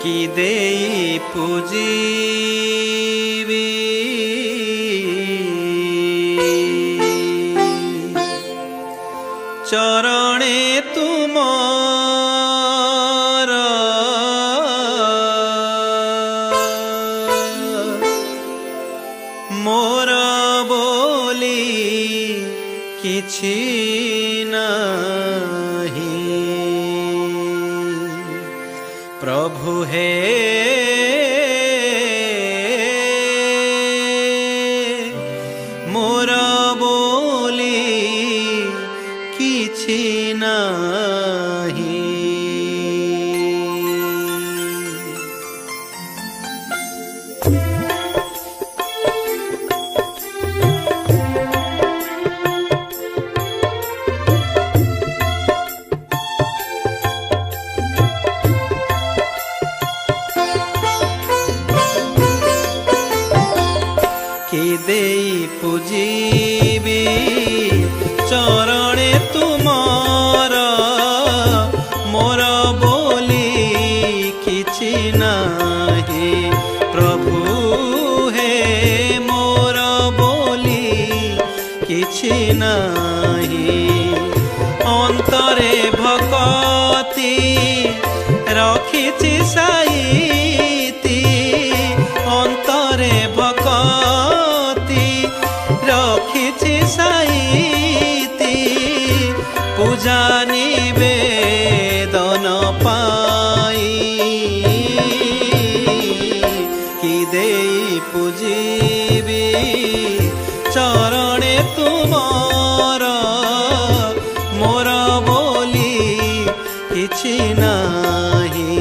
কি দেই পুজিবি চরণে তুমর মোর বলি কিছু নাহি प्रभु हे मोर बोली किछि नाही देई पूजिबी चरणे तुमर मोर बोली किछि नाही प्रभु हे मोर बोली किछि नाही अंतरे भक्ति रखिछि साईति अंतरे भक्ति रखिछि साईति पूजा निवेदन पाई कि देई पूजिबी चरणे तुमर मोर बोली किछि नाही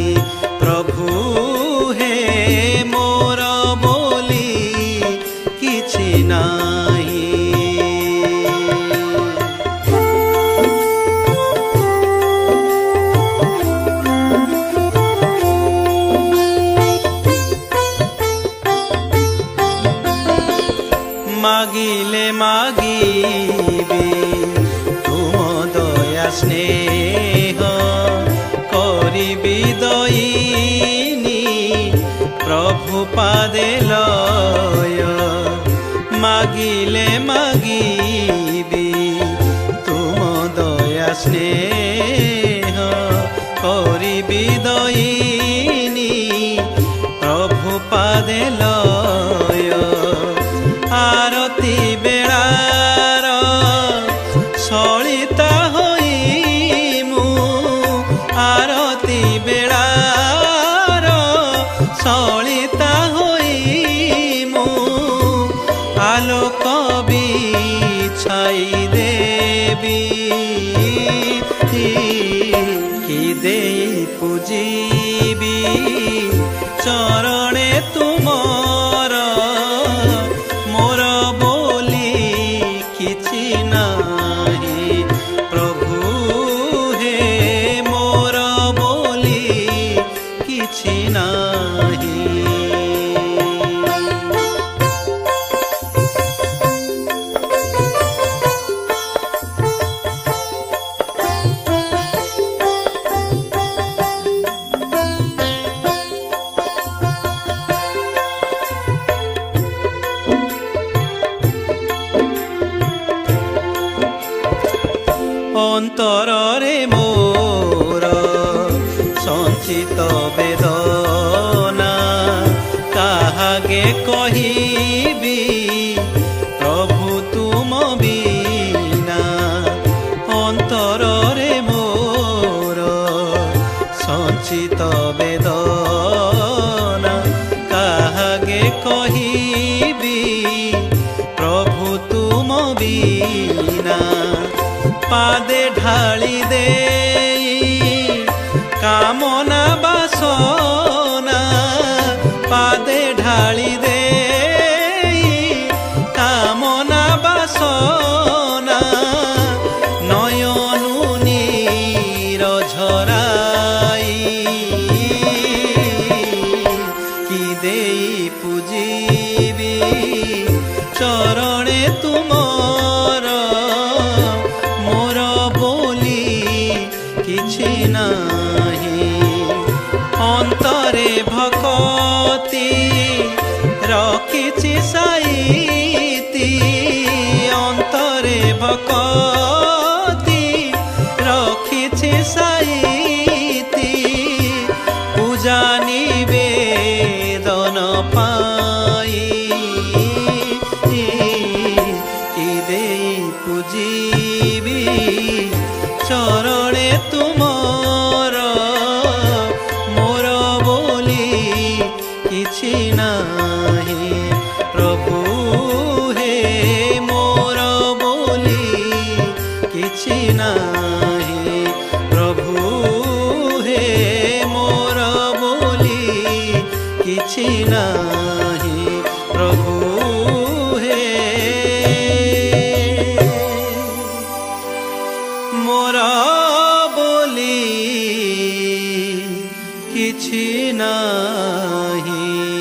प्रभु हे मोर बोली किछि नाही मागिले मागिबी तुम दया स्नेह करिबी दयिनी प्रभु पादे लय मागिले मागिबी तुम दया स्नेह करिबी दयिनी प्रभु पादे लय आरती बेळार सलिता होई मु आरती बेळार सलिता होई मु आलोक बिछाई देबी कि देई पूजिबी चरणे तुमर मोर बोली किछि नाही प्रभु हे मोर बोली किछि नाही अंतरे मोर संचित वेदना काहागे कहिबी प्रभु तुम बिना अंतरे मोर संचित वेदना काहागे कहिबी प्रभु तुम बिना पादे ढाली दे कामना बासना ढाली दे कामना बासना नयनु नीर झराई कि देई पूजिबी चरणे तुमर मोर बोली किछि नाही अंतरे भक्ति रखिछि साईति अंतरे भक्ति रखिछि साईति पूजा निवेदन पाई कि देई पूजिबी चरणे तुमर मोर बोली किछि नाही प्रभु हे मोर बोली किछि नाही प्रभु हे मोर बोली किछि नाही प्रभु हे मोर बोली किछि नाही।